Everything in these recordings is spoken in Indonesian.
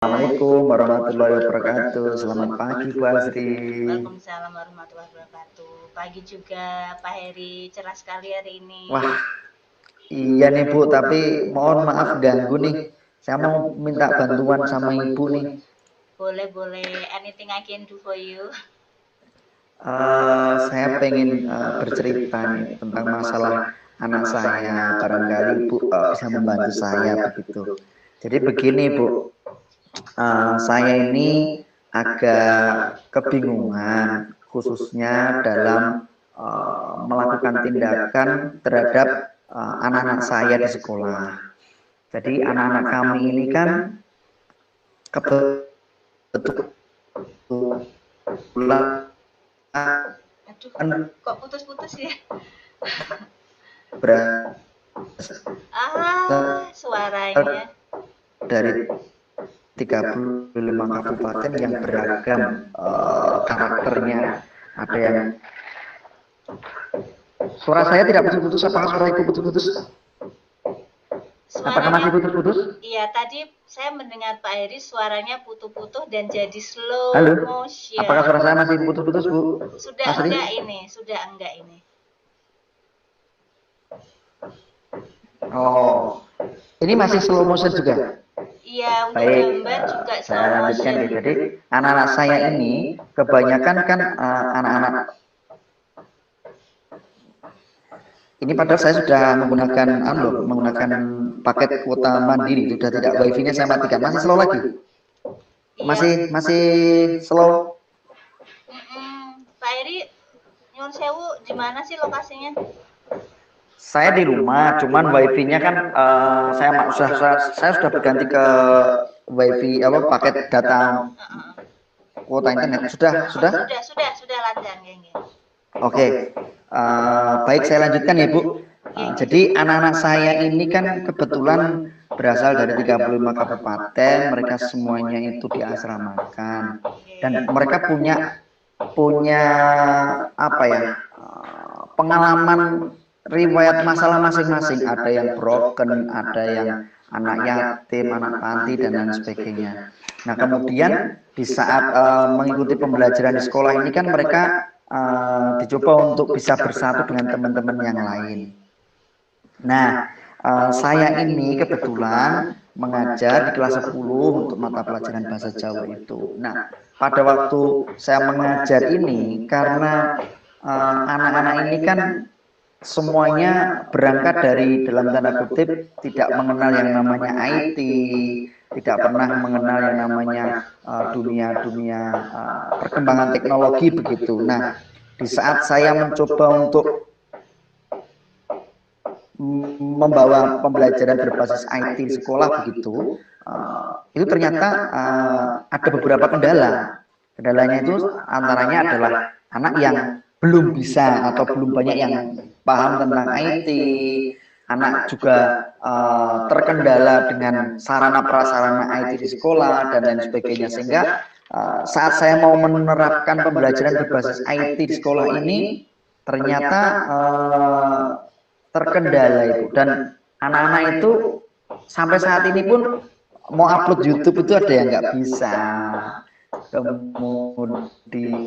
Assalamualaikum warahmatullahi wabarakatuh. Selamat pagi Bu Asri. Waalaikumsalam warahmatullahi wabarakatuh. Pagi juga Pak Heri, cerah sekali hari ini. Wah, iya nih Bu, tapi mohon maaf ganggu nih. Saya mau minta bantuan sama Ibu nih. Boleh, anything I can do for you. Saya pengen bercerita nih tentang masalah anak saya. Barangkali Ibu bisa membantu saya begitu. Jadi begini Bu, saya ini agak kebingungan khususnya dalam melakukan tindakan terhadap anak-anak saya di sekolah. Jadi anak-anak kami ini kan kebetulan Aduh, kok putus-putus ya? berasal Suaranya. dari 35 kabupaten yang beragam karakternya. Ada yang suara saya tidak putus-putus, apakah suara itu putus-putus? Apakah masih putus-putus? Iya, tadi saya mendengar Pak Heri suaranya putus-putus dan jadi slow Halo, motion. apakah suara saya masih putus-putus Bu? Sudah enggak ini. Oh, ini masih slow motion juga? Iya, untuk Baik, gambar juga slow saya lanjutkan motion. ya. Jadi anak-anak saya ini kebanyakan kan anak-anak ini padahal saya sudah menggunakan paket kuota mandiri, sudah tidak wifi-nya saya matikan. Masih slow lagi? Masih slow? Pak Heri, Nyun Sewu di mana sih lokasinya? Saya di rumah, cuman wifi-nya kan saya sudah berganti ke wifi paket data kuota internet. Sudah Lancar geng. Oke. Baik, saya lanjutkan ya Bu. Jadi anak-anak saya ini kan kebetulan berasal dari 35 kabupaten, mereka semuanya itu diasramakan dan mereka punya apa ya? Pengalaman riwayat masalah masing-masing, ada yang broken, ada yang anak yatim, anak panti dan lain sebagainya. Nah, kemudian di saat mengikuti pembelajaran di sekolah ini kan mereka dicoba untuk bisa bersatu dengan teman-teman yang lain. Nah, saya ini kebetulan mengajar di kelas 10 untuk mata pelajaran bahasa Jawa itu. Nah, pada waktu saya mengajar ini karena anak-anak ini kan semuanya berangkat dari dalam tanda kutip tidak mengenal yang namanya IT, tidak pernah mengenal yang namanya dunia-dunia perkembangan teknologi begitu. Nah, di saat saya mencoba untuk membawa pembelajaran berbasis IT di sekolah begitu, itu ternyata ada beberapa kendala. Kendalanya itu antaranya adalah anak yang belum bisa atau belum banyak yang paham tentang IT, anak juga terkendala dengan sarana prasarana IT di sekolah dan lain sebagainya, sehingga saat saya mau menerapkan pembelajaran berbasis IT di sekolah ini ternyata terkendala itu, dan anak-anak itu sampai saat ini pun mau upload YouTube itu ada yang nggak bisa, kemudian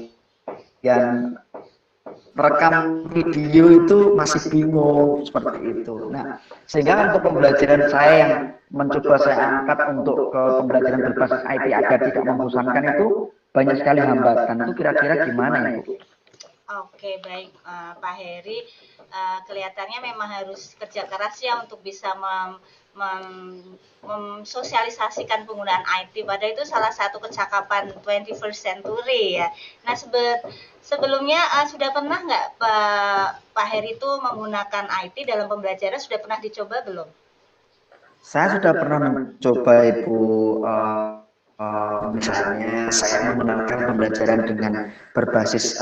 rekam video itu masih bingung seperti itu. Nah, sehingga untuk pembelajaran saya yang mencoba saya angkat untuk ke pembelajaran berbasis IT agar tidak membosankan itu banyak sekali hambatan. Itu kira-kira gimana Ibu? Oke, baik Pak Heri. Kelihatannya memang harus kerja keras ya untuk bisa memsosialisasikan penggunaan IT. Padahal itu salah satu kecakapan 21st century ya. Nah, sebelumnya sudah pernah nggak Pak Heri itu menggunakan IT dalam pembelajaran? Sudah pernah dicoba belum? Saya sudah pernah mencoba Ibu. Misalnya saya menggunakan pembelajaran dengan berbasis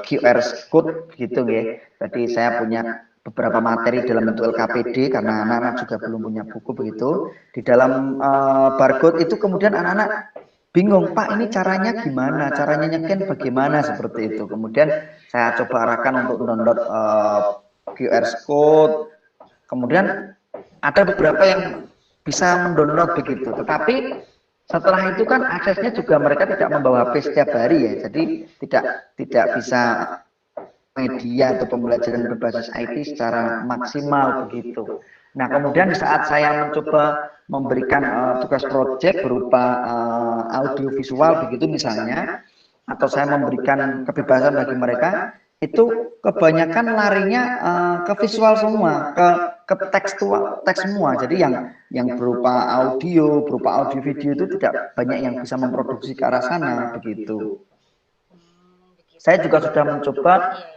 QR code gitu ya. Jadi saya punya beberapa materi dalam bentuk LKPD karena anak-anak juga belum punya buku begitu. Di dalam barcode itu kemudian anak-anak bingung, Pak ini caranya gimana? Caranya nyekin bagaimana seperti itu. Kemudian saya coba arahkan untuk download QR code. Kemudian ada beberapa yang bisa mendownload begitu. Tetapi Setelah itu kan aksesnya juga mereka tidak membawa HP setiap hari ya, jadi tidak bisa media atau pembelajaran berbasis IT secara maksimal begitu. Nah, kemudian di saat saya mencoba memberikan tugas proyek berupa audio visual begitu misalnya, atau saya memberikan kebebasan bagi mereka, itu kebanyakan larinya ke visual semua, ke tekstual, teks semua. Jadi yang berupa audio video itu tidak banyak yang bisa memproduksi ke arah sana begitu. Saya juga sudah mencoba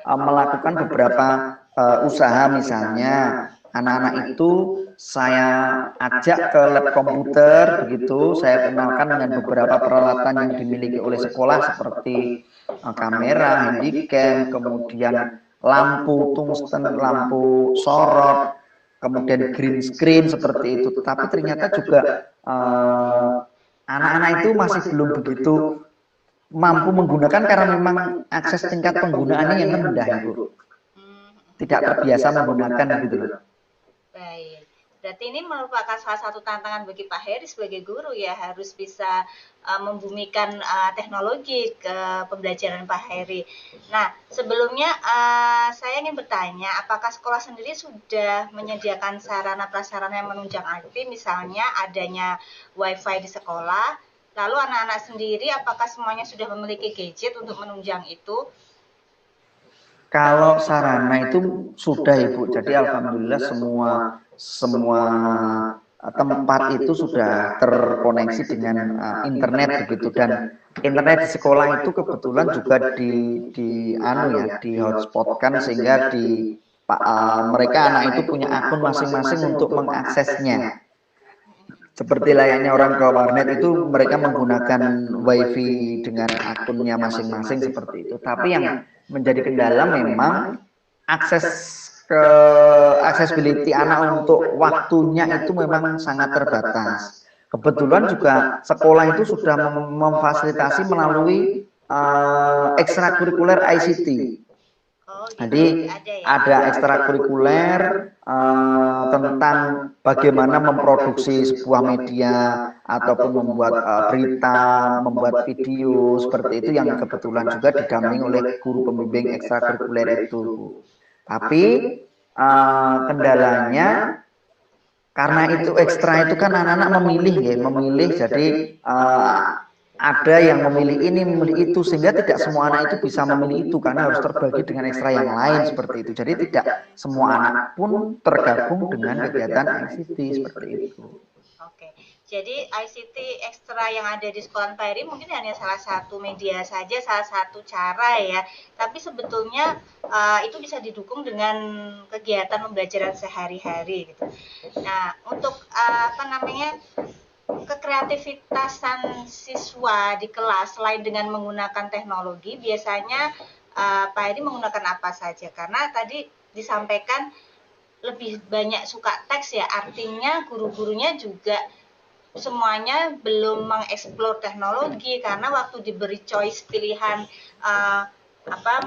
melakukan beberapa usaha, misalnya anak-anak itu saya ajak ke lab komputer begitu, saya kenalkan dengan beberapa peralatan yang dimiliki oleh sekolah seperti kamera, handycam, kemudian lampu tungsten, lampu sorot, kemudian green screen seperti itu. Tapi ternyata juga anak-anak itu masih belum begitu mampu menggunakan karena memang akses tingkat penggunaannya yang rendah, Ibu. Tidak terbiasa menggunakan gitu loh. Baik. Berarti ini merupakan salah satu tantangan bagi Pak Heri sebagai guru ya, harus bisa membumikan teknologi ke pembelajaran Pak Heri. Nah, sebelumnya saya ingin bertanya, apakah sekolah sendiri sudah menyediakan sarana prasarana yang menunjang IT, misalnya adanya WiFi di sekolah? Lalu anak-anak sendiri apakah semuanya sudah memiliki gadget untuk menunjang itu? Kalau sarana itu sudah, Ibu. Jadi alhamdulillah semua tempat itu sudah terkoneksi dengan internet begitu, dan internet di sekolah itu kebetulan juga di hotspotkan sehingga mereka anak itu punya akun masing-masing untuk mengaksesnya. Seperti layaknya orang ke warnet itu mereka menggunakan wifi dengan akunnya masing-masing seperti itu. Tapi yang menjadi kendala memang akses ke accessibility anak untuk waktunya itu memang sangat terbatas. Kebetulan juga sekolah itu sudah memfasilitasi melalui ekstrakurikuler ICT. Jadi ada ekstrakurikuler tentang bagaimana memproduksi sebuah media ataupun membuat berita, membuat video seperti itu yang kebetulan juga didampingi oleh guru pembimbing ekstrakurikuler itu. Tapi kendalanya karena itu ekstra itu kan anak-anak memilih, jadi ada yang memilih ini, memilih itu, sehingga tidak semua anak itu bisa memilih itu karena harus terbagi dengan ekstra yang lain seperti itu. Jadi tidak semua anak pun tergabung dengan kegiatan ICT seperti itu. Oke, jadi ICT ekstra yang ada di sekolah Pak Heri mungkin hanya salah satu media saja, salah satu cara ya. Tapi sebetulnya itu bisa didukung dengan kegiatan pembelajaran sehari-hari gitu. Nah, untuk kekreativitasan siswa di kelas selain dengan menggunakan teknologi, biasanya Pak Heri menggunakan apa saja? Karena tadi disampaikan lebih banyak suka teks ya, artinya guru-gurunya juga semuanya belum mengeksplor teknologi karena waktu diberi choice pilihan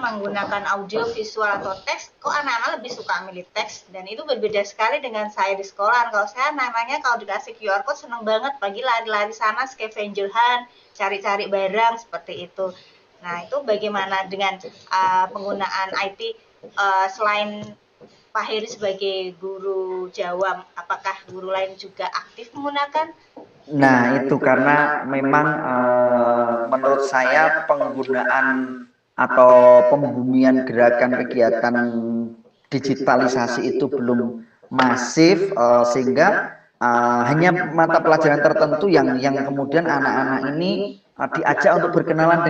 menggunakan audio, visual atau teks, kok anak-anak lebih suka milih teks, dan itu berbeda sekali dengan saya di sekolah. Kalau saya namanya kalau dikasih QR code seneng banget, pagi lari-lari sana scavenger hunt, cari-cari barang seperti itu. Nah, itu bagaimana dengan penggunaan IT selain Pak Heri sebagai guru Jawa, apakah guru lain juga aktif menggunakan? Nah, itu karena memang menurut saya penggunaan atau pembumian gerakan kegiatan digitalisasi itu belum masif, sehingga hanya mata pelajaran tertentu yang kemudian anak-anak ini diajak untuk berkenalan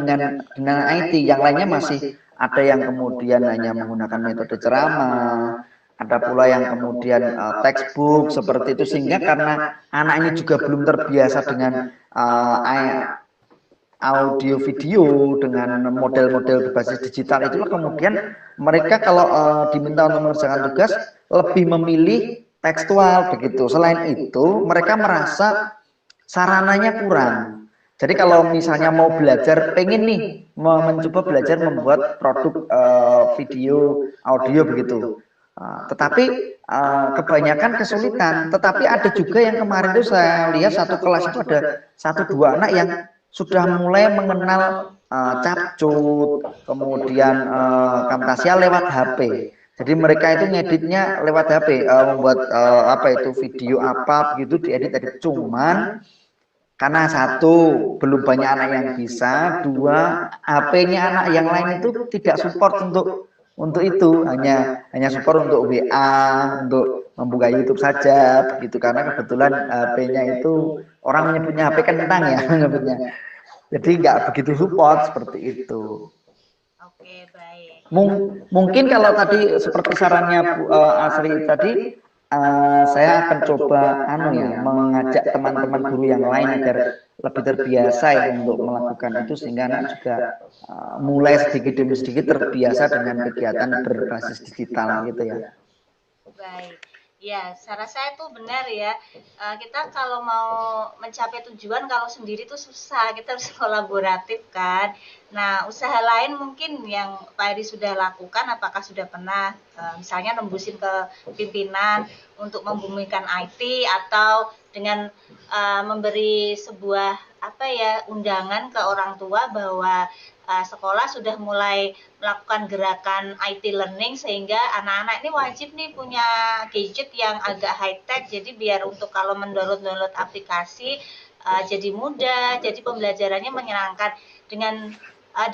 dengan IT. Yang lainnya masih ada yang kemudian hanya menggunakan metode ceramah, ada pula yang kemudian textbook seperti itu, sehingga karena anak ini juga belum terbiasa dengan audio video dengan model-model berbasis digital, itulah kemudian mereka kalau diminta untuk mengerjakan tugas lebih memilih tekstual begitu. Selain itu mereka merasa sarananya kurang. Jadi kalau misalnya mau belajar, pengen nih mencoba belajar membuat produk video audio begitu, Tetapi kebanyakan kesulitan. Tetapi ada juga yang kemarin itu saya lihat satu kelas itu ada satu dua anak yang sudah mulai mengenal capcut, kemudian Camtasia lewat HP. Jadi mereka itu ngeditnya lewat HP, membuat apa itu video apa gitu diedit. Cuman karena satu belum banyak anak yang bisa, dua HP-nya anak yang lain itu tidak support untuk itu, hanya support untuk WA, untuk membuka YouTube saja begitu, karena kebetulan HP-nya itu orang menyebutnya HP kentang ya menyebutnya. Jadi nggak begitu support seperti itu. Oke, baik. Mungkin kalau tadi seperti sarannya Bu Asri tadi, saya akan coba mengajak teman-teman guru yang lain agar lebih terbiasa ya untuk melakukan itu, sehingga anak juga mulai sedikit demi sedikit terbiasa dengan kegiatan berbasis digital gitu ya. Baik. Ya, cara saya tuh benar ya. Kita kalau mau mencapai tujuan kalau sendiri tuh susah, kita harus kolaboratif kan. Nah, usaha lain mungkin yang Pak Edi sudah lakukan, apakah sudah pernah misalnya nembusin ke pimpinan untuk membumikan IT, atau dengan memberi sebuah apa ya, undangan ke orang tua bahwa sekolah sudah mulai melakukan gerakan IT learning, sehingga anak-anak ini wajib nih punya gadget yang agak high tech, jadi biar untuk kalau mendownload aplikasi jadi mudah, jadi pembelajarannya menyenangkan dengan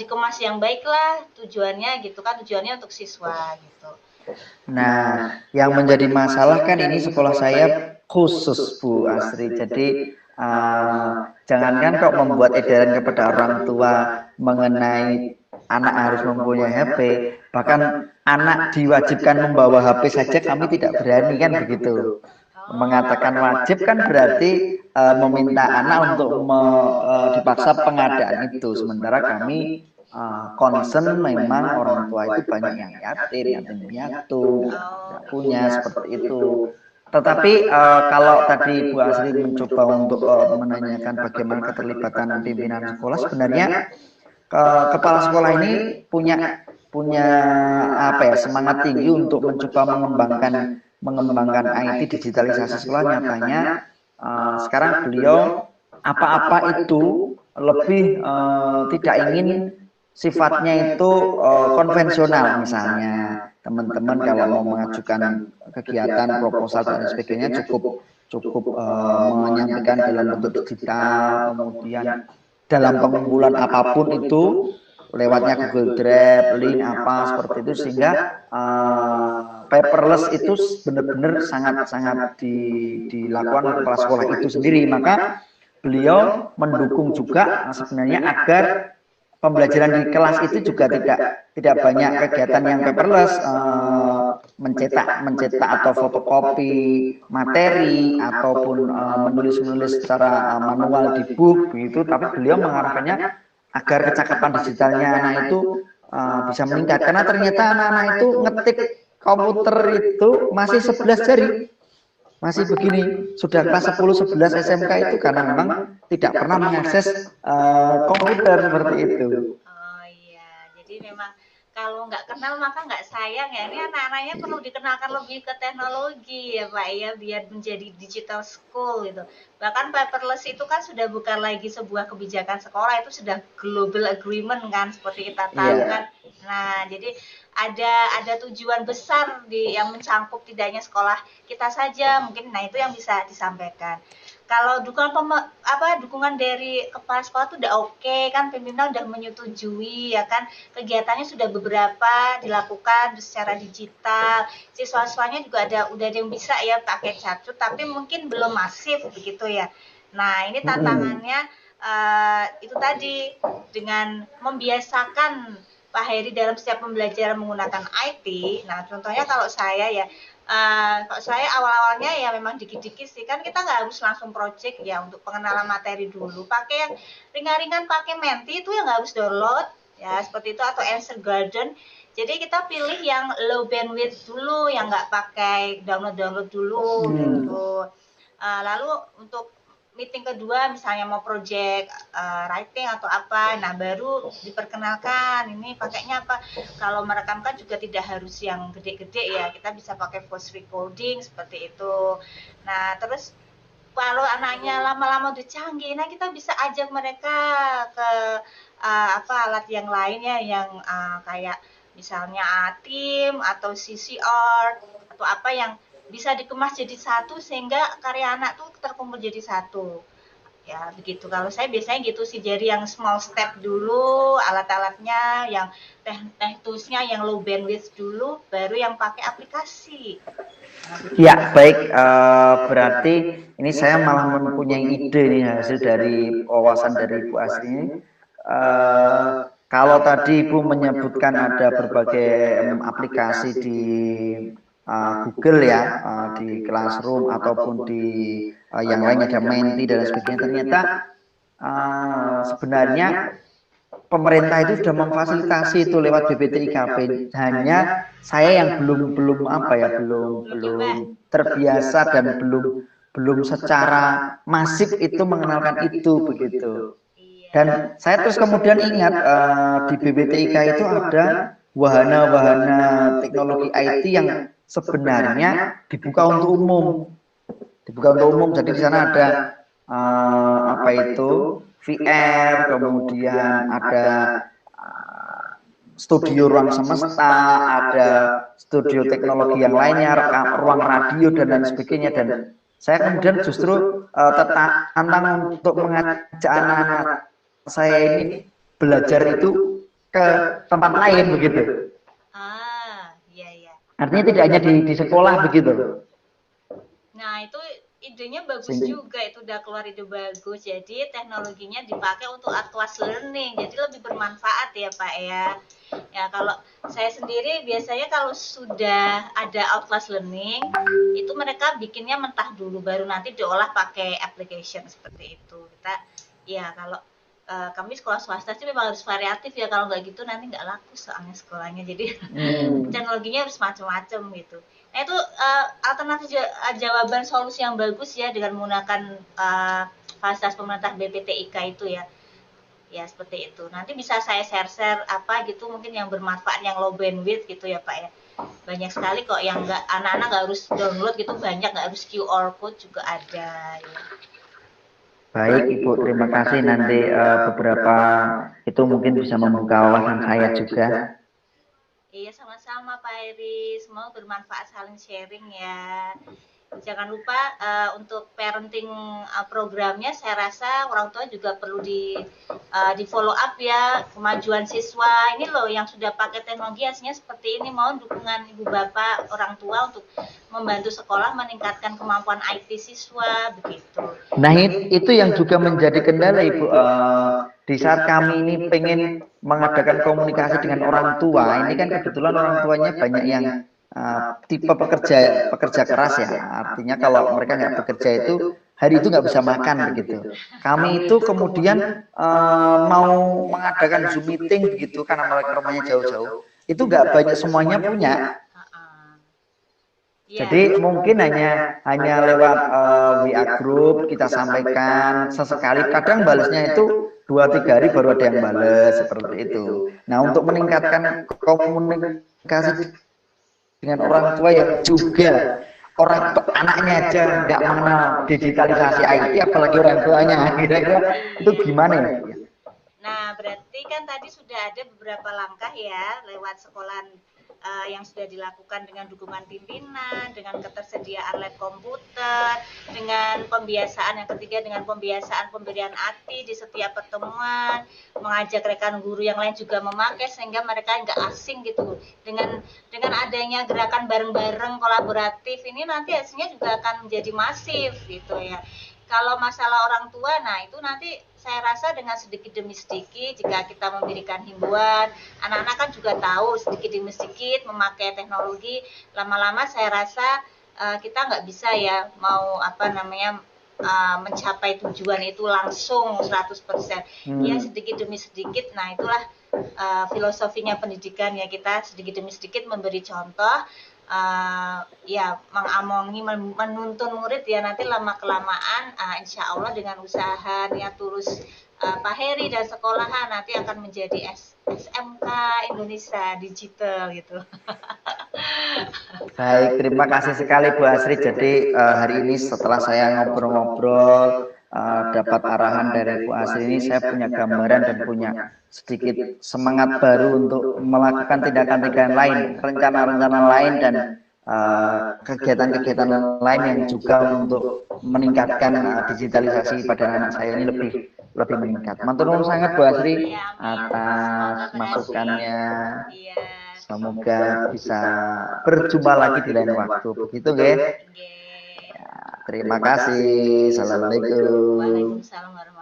dikemas yang baik lah tujuannya gitu kan, tujuannya untuk siswa gitu. Nah, yang menjadi masalah kan ini sekolah saya khusus Bu Asri, jadi jangankan kok membuat edaran kepada orang tua mengenai anak harus mempunyai HP, bahkan anak diwajibkan membawa HP saja kami tidak berani kan begitu. Mengatakan wajib kan berarti meminta anak untuk dipaksa pengadaan itu, sementara kami concern memang orang tua itu banyak yang yatim piatu, tidak punya seperti itu. Tetapi kalau tadi Bu Asri mencoba untuk menanyakan bagaimana keterlibatan pimpinan sekolah, sebenarnya kepala sekolah ini punya apa ya, semangat tinggi untuk mencoba mengembangkan IT digitalisasi sekolah. Nyatanya sekarang beliau apa-apa itu lebih tidak ingin sifatnya itu konvensional. Misalnya teman-teman kalau mau mengajukan kegiatan proposal dan sebagainya cukup menyampaikan dalam bentuk digital, kemudian dalam pengumpulan apapun itu lewatnya Google Drive, link apa seperti itu, sehingga paperless itu benar-benar sangat-sangat dilakukan oleh kepala sekolah itu sendiri. Maka beliau mendukung juga sebenarnya agar pembelajaran di kelas itu juga tidak banyak kegiatan yang paperless, mencetak atau fotokopi materi ataupun menulis secara manual di book begitu, tapi beliau mengarahkannya agar kecakapan digitalnya anak itu bisa meningkat, karena ternyata anak-anak itu ngetik komputer itu masih 11 jari. Masih begini, sudah kelas 10, 11 SMK itu karena memang tidak pernah mengakses komputer seperti itu. Oh iya, jadi memang kalau nggak kenal maka nggak sayang ya. Ini anak-anaknya perlu dikenalkan lebih ke teknologi ya Pak ya, biar menjadi digital school gitu. Bahkan paperless itu kan sudah bukan lagi sebuah kebijakan sekolah, itu sudah global agreement kan, seperti kita tahu kan. Nah, jadi ada tujuan besar yang mencangkup tidak hanya sekolah kita saja mungkin. Nah, itu yang bisa disampaikan. Kalau dukungan dari kepala sekolah tuh udah oke kan, pimpinan udah menyetujui ya kan, kegiatannya sudah beberapa dilakukan secara digital, siswa-siswanya juga udah ada yang bisa ya pakai capcut, tapi mungkin belum masif begitu ya. Nah, ini tantangannya itu tadi, dengan membiasakan Pak Heri dalam setiap pembelajaran menggunakan IT. Nah, contohnya kalau saya ya, kalau saya awal-awalnya ya memang dikit-dikit sih, kan kita nggak harus langsung project ya, untuk pengenalan materi dulu. Pakai yang ringan-ringan, pakai Menti itu yang nggak harus download ya, seperti itu, atau Answer Garden. Jadi kita pilih yang low bandwidth dulu, yang nggak pakai download dulu gitu. Lalu untuk meeting kedua misalnya mau project writing atau apa, nah baru diperkenalkan ini pakainya apa. Kalau merekamkan juga tidak harus yang gede-gede ya, kita bisa pakai voice recording seperti itu. Nah terus kalau anaknya lama-lama udah canggih, nah kita bisa ajak mereka ke alat yang lain ya, yang kayak misalnya tim atau CCR atau apa yang bisa dikemas jadi satu sehingga karya anak tuh terkumpul jadi satu. Ya begitu. Kalau saya biasanya gitu sih, jadi yang small step dulu, alat-alatnya, yang toolsnya yang low bandwidth dulu, baru yang pakai aplikasi. Ya, baik. Berarti ini saya malah mempunyai ide nih hasil dari wawasan dari Bu Asri ini. Kalau tadi Ibu menyebutkan ada berbagai aplikasi di Google ya, di Classroom ataupun di yang lain ada Menti dan sebagainya. Ternyata sebenarnya pemerintah itu sudah memfasilitasi itu lewat BPTIKP. Hanya saya yang belum terbiasa dan belum secara masif itu mengenalkan itu begitu. Dan saya terus kemudian ingat di BPTIK itu ada wahana-wahana teknologi IT yang sebenarnya dibuka untuk umum. Jadi di sana ada apa itu VR, kemudian ada studio ruang semesta, ada studio teknologi yang lainnya, ruang radio dan lain sebagainya. Dan saya kemudian justru tertantang untuk mengajak anak-anak saya ini belajar itu ke tempat lain begitu. Iya. Artinya tidak hanya di sekolah begitu. Nah itu idenya bagus juga, itu udah keluar ide bagus. Jadi teknologinya dipakai untuk Atlas Learning, jadi lebih bermanfaat ya Pak ya. Ya kalau saya sendiri biasanya kalau sudah ada Atlas Learning, itu mereka bikinnya mentah dulu, baru nanti diolah pakai application seperti itu. Kita ya kalau kami sekolah swasta sih memang harus variatif ya, kalau nggak gitu nanti nggak laku soalnya sekolahnya. Jadi teknologinya harus macam-macam gitu. Nah itu alternatif jawaban solusi yang bagus ya dengan menggunakan fasilitas pemerintah BPTIK itu ya. Ya seperti itu. Nanti bisa saya share apa gitu mungkin yang bermanfaat, yang low bandwidth gitu ya Pak ya. Banyak sekali kok yang anak-anak nggak harus download gitu, banyak, nggak harus QR code juga ada ya. Baik Ibu, terima kasih. Nanti beberapa itu mungkin bisa membuka wawasan saya juga. Iya sama-sama Pak Eri, semua bermanfaat, saling sharing ya. Jangan lupa untuk parenting programnya, saya rasa orang tua juga perlu di follow up ya, kemajuan siswa. Ini loh yang sudah pakai teknologi hasilnya seperti ini, mohon dukungan ibu bapak orang tua untuk membantu sekolah meningkatkan kemampuan IT siswa begitu. Nah itu yang juga menjadi kendala Ibu. Di saat kami ini pengen mengadakan komunikasi dengan orang tua, ini kan kebetulan orang tuanya banyak yang tipe pekerja keras ya. Artinya kalau mereka nggak bekerja itu hari itu nggak bisa makan begitu. Kami itu kemudian mau mengadakan Zoom meeting begitu karena mereka rumahnya jauh-jauh. Itu nggak banyak semuanya punya. Jadi mungkin hanya lewat WA group kita sampaikan sesekali. Kadang balasnya itu 2-3 hari baru ada yang balas seperti itu. Nah untuk meningkatkan komunikasi dengan orang tua yang juga anaknya aja nggak mengenal digitalisasi IT, apalagi orang tuanya, kira-kira itu gimana ya? Nah berarti kan tadi sudah ada beberapa langkah ya lewat sekolah yang sudah dilakukan dengan dukungan pimpinan, dengan ketersediaan lab komputer, dengan pembiasaan yang ketiga dengan pembiasaan pemberian ATI di setiap pertemuan, mengajak rekan guru yang lain juga memakai sehingga mereka nggak asing gitu. Dengan adanya gerakan bareng-bareng kolaboratif ini nanti hasilnya juga akan menjadi masif gitu ya. Kalau masalah orang tua, nah itu nanti saya rasa dengan sedikit demi sedikit jika kita memberikan himbauan, anak-anak kan juga tahu sedikit demi sedikit memakai teknologi, lama-lama saya rasa kita nggak bisa ya mau mencapai tujuan itu langsung 100%. Ya sedikit demi sedikit, nah itulah filosofinya pendidikan ya, kita sedikit demi sedikit memberi contoh ya mengamongi, menuntun murid ya, nanti lama kelamaan insya Allah dengan usaha niat tulus Pak Heri dan sekolahan nanti akan menjadi SMK Indonesia Digital gitu. Baik, terima kasih sekali Bu Asri. Jadi hari ini setelah saya ngobrol-ngobrol, dapat arahan dari Bu Asri ini, saya punya gambaran dan punya sedikit semangat baru untuk melakukan tindakan-tindakan lain, rencana-rencana lain, dan kegiatan-kegiatan lain yang juga untuk meningkatkan digitalisasi pada anak saya ini lebih meningkat. Matur nuwun sangat Bu Asri Ya, atas masukannya. Iya. Semoga bisa berjumpa lagi di lain waktu. Begitu, nggih. Nggih. Terima kasih. Assalamualaikum. Waalaikumsalam warahmatullahi